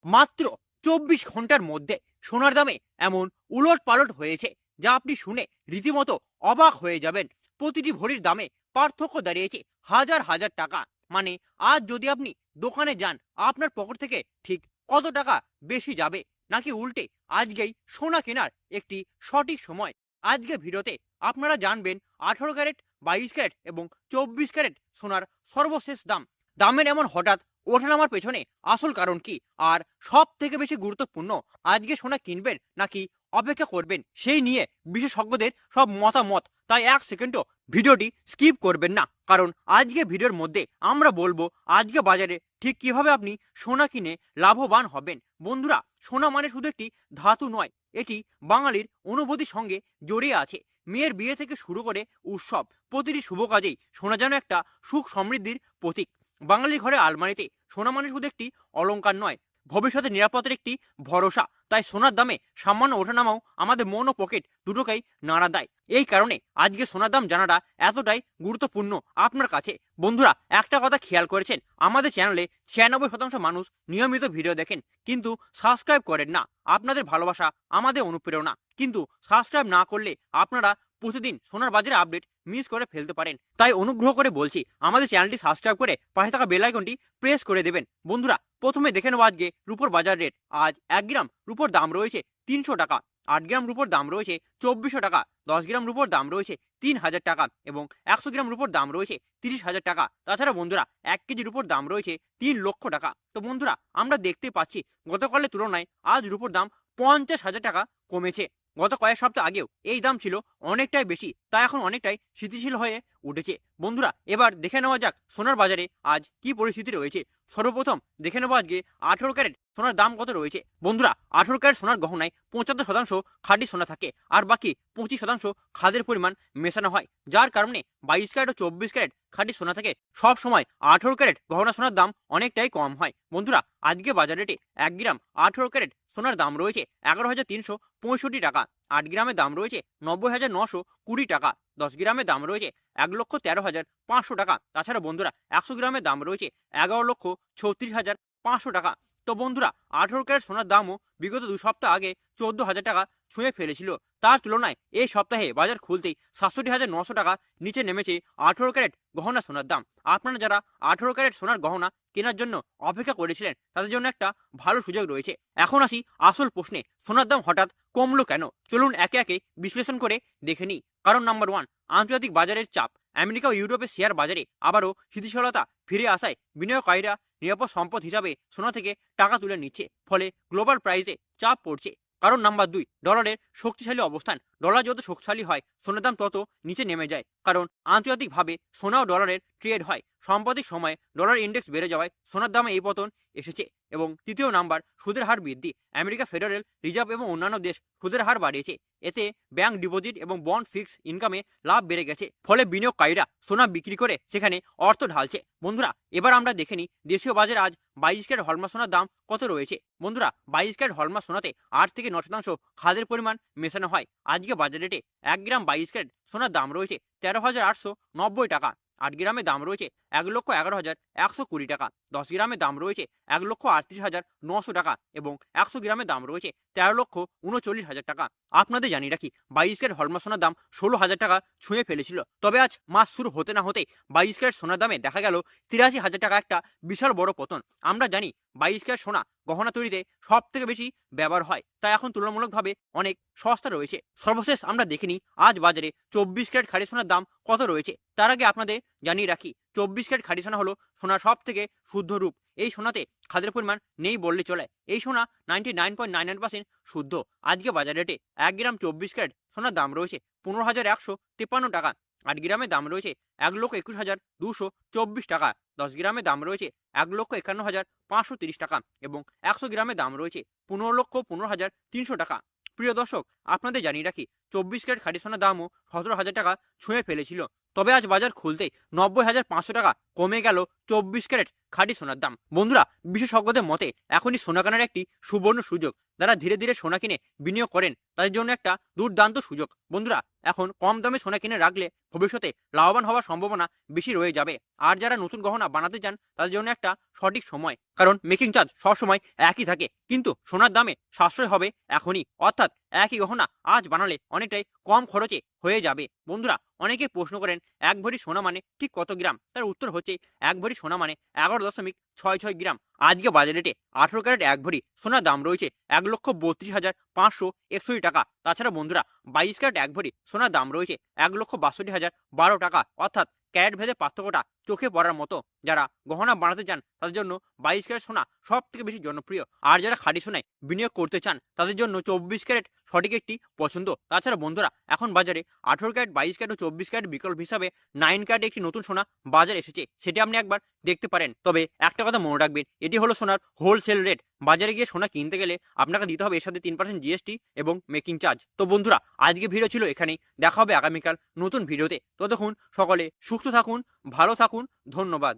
মাত্র 24 ঘন্টার মধ্যে সোনার দামে এমন উলট পালট হয়েছে যা আপনি শুনে রীতিমতো অবাক হয়ে যাবেন। প্রতিটি ভরির দামে পার্থক্য দাঁড়িয়েছে হাজার হাজার টাকা। মানে আজ যদি আপনি দোকানে যান, আপনার পকেট থেকে ঠিক কত টাকা বেশি যাবে, নাকি উল্টে আজকেই সোনা কেনার একটি সঠিক সময়। আজকে ভিডিওতে আপনারা জানবেন 18 ক্যারেট, 22 ক্যারেট এবং 24 ক্যারেট সোনার সর্বশেষ দাম। দামের এমন হঠাৎ ওঠানামার পেছনে আসল কারণ কি, আর সব থেকে বেশি গুরুত্বপূর্ণ, আজকে সোনা কিনবেন নাকি অপেক্ষা করবেন, সেই নিয়ে বিশেষজ্ঞদের সব মতামত। তাই এক সেকেন্ডও ভিডিওটি স্কিপ করবেন না, কারণ আজকে ভিডিওর মধ্যে আমরা বলবো আজকে বাজারে ঠিক কিভাবে আপনি সোনা কিনে লাভবান হবেন। বন্ধুরা, সোনা মানে শুধু একটি ধাতু নয়, এটি বাঙালির অনুভূতির সঙ্গে জড়িয়ে আছে। মেয়ের বিয়ে থেকে শুরু করে উৎসব, প্রতিটি শুভ কাজেই সোনা যেন একটা সুখ সমৃদ্ধির প্রতীক। বাঙালির ঘরে আলমারিতে সোনা মানে শুধু একটি অলংকার নয়, ভবিষ্যতে নিরাপত্তার একটি ভরসা। তাই সোনার দামে সামান্য ওঠানামাও আমাদের মন ও পকেট দুটোকেই নাড়া দেয়। এই কারণে আজকে সোনার দাম জানাটা এতটাই গুরুত্বপূর্ণ আপনার কাছে। বন্ধুরা, একটা কথা খেয়াল করেছেন, আমাদের চ্যানেলে 96% মানুষ নিয়মিত ভিডিও দেখেন কিন্তু সাবস্ক্রাইব করেন না। আপনাদের ভালোবাসা আমাদের অনুপ্রেরণা, কিন্তু সাবস্ক্রাইব না করলে আপনারা প্রতিদিন সোনার বাজারে আপডেট মিস করে ফেলতে পারেন। তাই অনুগ্রহ করে বলছি, আমাদের চ্যানেলটি সাবস্ক্রাইব করে পাশে থাকা বেল আইকনটি প্রেস করে দেবেন। বন্ধুরা, প্রথমে দেখে নেব আজকে রুপোর বাজার রেট। আজ 1 গ্রাম রুপোর দাম রয়েছে 300 টাকা, 8 গ্রাম রুপোর দাম রয়েছে 2400 টাকা, 10 গ্রাম রুপোর দাম রয়েছে 3000 টাকা এবং 100 গ্রাম রুপোর দাম রয়েছে 30,000 টাকা। তাছাড়া বন্ধুরা, 1 কেজি রুপোর দাম রয়েছে 3 লক্ষ টাকা। তো বন্ধুরা, আমরা দেখতে পাচ্ছি গতকালের তুলনায় আজ রুপোর দাম 50,000 টাকা কমেছে। গত কয়েক সপ্তাহ আগেও এই দাম ছিল অনেকটাই বেশি, তা এখন অনেকটাই স্থিতিশীল হয়ে উঠেছে। বন্ধুরা, এবার দেখে নেওয়া যাক সোনার বাজারে আজ কি পরিস্থিতি রয়েছে। সর্বপ্রথম দেখে নেব আজকে 18 ক্যারেট সোনার দাম কত রয়েছে। বন্ধুরা, 18 ক্যারেট সোনার গহনায় 75% খাঁটি সোনা থাকে, আর বাকি 25% খাদের পরিমাণ মেশানো হয়, যার কারণে 22 ক্যারেট ও 24 ক্যারেট খাঁটি সোনা থেকে সব সময় 18 ক্যারেট গহনা সোনার দাম অনেকটাই কম হয়। বন্ধুরা, আজকে বাজার রেটে 1 গ্রাম 18 ক্যারেট সোনার দাম রয়েছে 11,365 টাকা, 8 গ্রামের দাম রয়েছে 90,920 টাকা, 10 গ্রামের দাম রয়েছে 1,13,500 টাকা। তাছাড়া বন্ধুরা, 100 গ্রামের দাম রয়েছে 11,36,500 টাকা। তো বন্ধুরা, 18 ক্যারেট সোনার দামও বিগত 2 সপ্তাহ আগে 14,000 টাকা ছুঁয়ে ফেলেছিল। তার তুলনায় এই সপ্তাহে বাজার খুলতেই 67,900 টাকা নিচে নেমেছে 18 ক্যারেট গহনা সোনার দাম। আপনারা যারা 18 ক্যারেট সোনার গহনা কেনার জন্য অপেক্ষা করেছিলেন, তাদের জন্য একটা ভালো সুযোগ রয়েছে। এখন আসি আসল প্রশ্নে, সোনার দাম হঠাৎ কমলো কেন? চলুন একে একে বিশ্লেষণ করে দেখে নিই। কারণ নাম্বার 1, আন্তর্জাতিক বাজারের চাপ। আমেরিকা ও ইউরোপের শেয়ার বাজারে আবারও স্থিতিশীলতা ফিরে আসায় বিনিয়োগকারীরা নিরাপদ সম্পদ হিসাবে সোনা থেকে টাকা তুলে নিচ্ছে, ফলে গ্লোবাল প্রাইসে চাপ পড়ছে। কারণ নাম্বার 2, ডলারের শক্তিশালী অবস্থান। ডলার যত শক্তিশালী হয় সোনার দাম তত নিচে নেমে যায়, কারণ আন্তর্জাতিকভাবে সোনা ও ডলারের ট্রেড হয়। সাম্প্রতিক সময়ে ডলার ইন্ডেক্স বেড়ে যাওয়ায় সোনার দামে এই পতন এসেছে। এবং তৃতীয় নাম্বার, সুদের হার বৃদ্ধি। আমেরিকা ফেডারেল রিজার্ভ এবং অন্যান্য দেশ সুদের হার বাড়িয়েছে, এতে ব্যাংক ডিপোজিট এবং বন্ড ফিক্স ইনকামে লাভ বেড়ে গেছে, ফলে বিনিয়োগকারীরা সোনা বিক্রি করে সেখানে অর্থ ঢালছে। বন্ধুরা, এবার আমরা দেখে নিই দেশীয় বাজারে আজ 22 ক্যারেট হলমার্ক সোনার দাম কত রয়েছে। বন্ধুরা, 22 ক্যারেট হলমার্ক সোনাতে 8 থেকে 9% খাদের পরিমাণ মেশানো হয়। আজকে বাজার রেটে 1 গ্রাম 22 ক্যারেট সোনার দাম রয়েছে 13,890 টাকা, 8 গ্রামের দাম রয়েছে 1,11,120 টাকা, 10 গ্রামের দাম রয়েছে 1,38,900 টাকা এবং 100 গ্রামের দাম রয়েছে 13,39,000 টাকা। আপনাদের জানিয়ে রাখি, 22 ক্যারেট হলমার্ক সোনার দাম 16,000 টাকা ছুঁয়ে ফেলেছিল। তবে আজ মাস শুরু হতে না হতেই 22 ক্যারেট সোনার দামে দেখা গেল 83,000 টাকা, একটা বিশাল বড় পতন। আমরা জানি 22 ক্যারেট সোনা গহনা তৈরিতে সব থেকে বেশি ব্যবহার হয়, তাই এখন তুলনামূলকভাবে অনেক সস্তা রয়েছে। সর্বশেষ আমরা দেখে নিই আজ বাজারে 24 ক্যারেট খাঁটি সোনার দাম কত রয়েছে। তার আগে আপনাদের জানিয়ে রাখি, 24 ক্যারেট খাঁটি সোনা হলো সোনার সব থেকে শুদ্ধ রূপ। এই সোনাতে খাদের পরিমাণ নেই বললে চলে। এই সোনা 99.99% শুদ্ধ। আজকে বাজার রেটে 1 গ্রাম 24 ক্যারেট সোনার দাম রয়েছে 15,153 টাকা, 8 গ্রামের দাম রয়েছে 1,21,224 টাকা, 10 গ্রামের দাম রয়েছে 1,51,530 টাকা এবং 100 গ্রামের দাম রয়েছে 15,15,300 টাকা। প্রিয় দর্শক, আপনাদের জানিয়ে রাখি, 24 ক্যারেট খাঁটি সোনার দামও 17,000 টাকা ছুঁয়ে ফেলেছিল। তবে আজ বাজার খুলতেই 90,500 টাকা কমে গেল 24 ক্যারেট খাঁটি সোনার দাম। বন্ধুরা, বিশেষজ্ঞদের মতে এখনই সোনা কেনার একটি সুবর্ণ সুযোগ, যারা ধীরে ধীরে সোনা কিনে বিনিয়োগ করেন তাদের জন্য একটা দুর্দান্ত সুযোগ। বন্ধুরা, এখন কম দামে সোনা কিনে রাখলে ভবিষ্যতে লাভবান হওয়ার সম্ভাবনা বেশি রয়ে যাবে। আর যারা নতুন গহনা বানাতে চান তাদের জন্য একটা সঠিক সময়, কারণ মেকিং চার্জ সবসময় একই থাকে, কিন্তু সোনার দামে সাশ্রয় হবে এখনই। অর্থাৎ একই গহনা আজ বানালে অনেকটাই কম খরচে হয়ে যাবে। বন্ধুরা, অনেকে প্রশ্ন করেন এক ভরি সোনা মানে ঠিক কত গ্রাম। তার উত্তর হচ্ছে এক ভরি সোনা মানে 11.66 গ্রাম। আজকে বাজার রেটে 18 ক্যারেট এক ভরি সোনার দাম রয়েছে 1,32,561 টাকা। তাছাড়া বন্ধুরা, 22 ক্যারেট এক ভরি সোনার দাম রয়েছে 1,62,012 টাকা। অর্থাৎ ক্যারেট ভেদে পার্থক্যটা চোখে পড়ার মতো। যারা গহনা বানাতে চান তাদের জন্য 22 ক্যারেট সোনা সব থেকে বেশি জনপ্রিয়। আর যারা খাঁটি সোনায় বিনিয়োগ করতে চান তাদের জন্য 24 ক্যারেট সঠিক একটি পছন্দ। তাছাড়া বন্ধুরা, এখন বাজারে 18 ক্যারেট, 22 ক্যারেট ও 24 ক্যারেট বিকল্প হিসাবে 9 ক্যারেট একটি নতুন সোনা বাজারে এসেছে, সেটি আপনি একবার দেখতে পারেন। তবে একটা কথা মনে রাখবেন, এটি হলো সোনার হোলসেল রেট। বাজারে গিয়ে সোনা কিনতে গেলে আপনাকে দিতে হবে এর সাথে 3% জিএসটি এবং মেকিং চার্জ। তো বন্ধুরা, আজকে ভিডিও ছিল এখানেই। দেখা হবে আগামীকাল নতুন ভিডিওতে। ততক্ষণ সকলে সুস্থ থাকুন, ভালো থাকুন। ধন্যবাদ।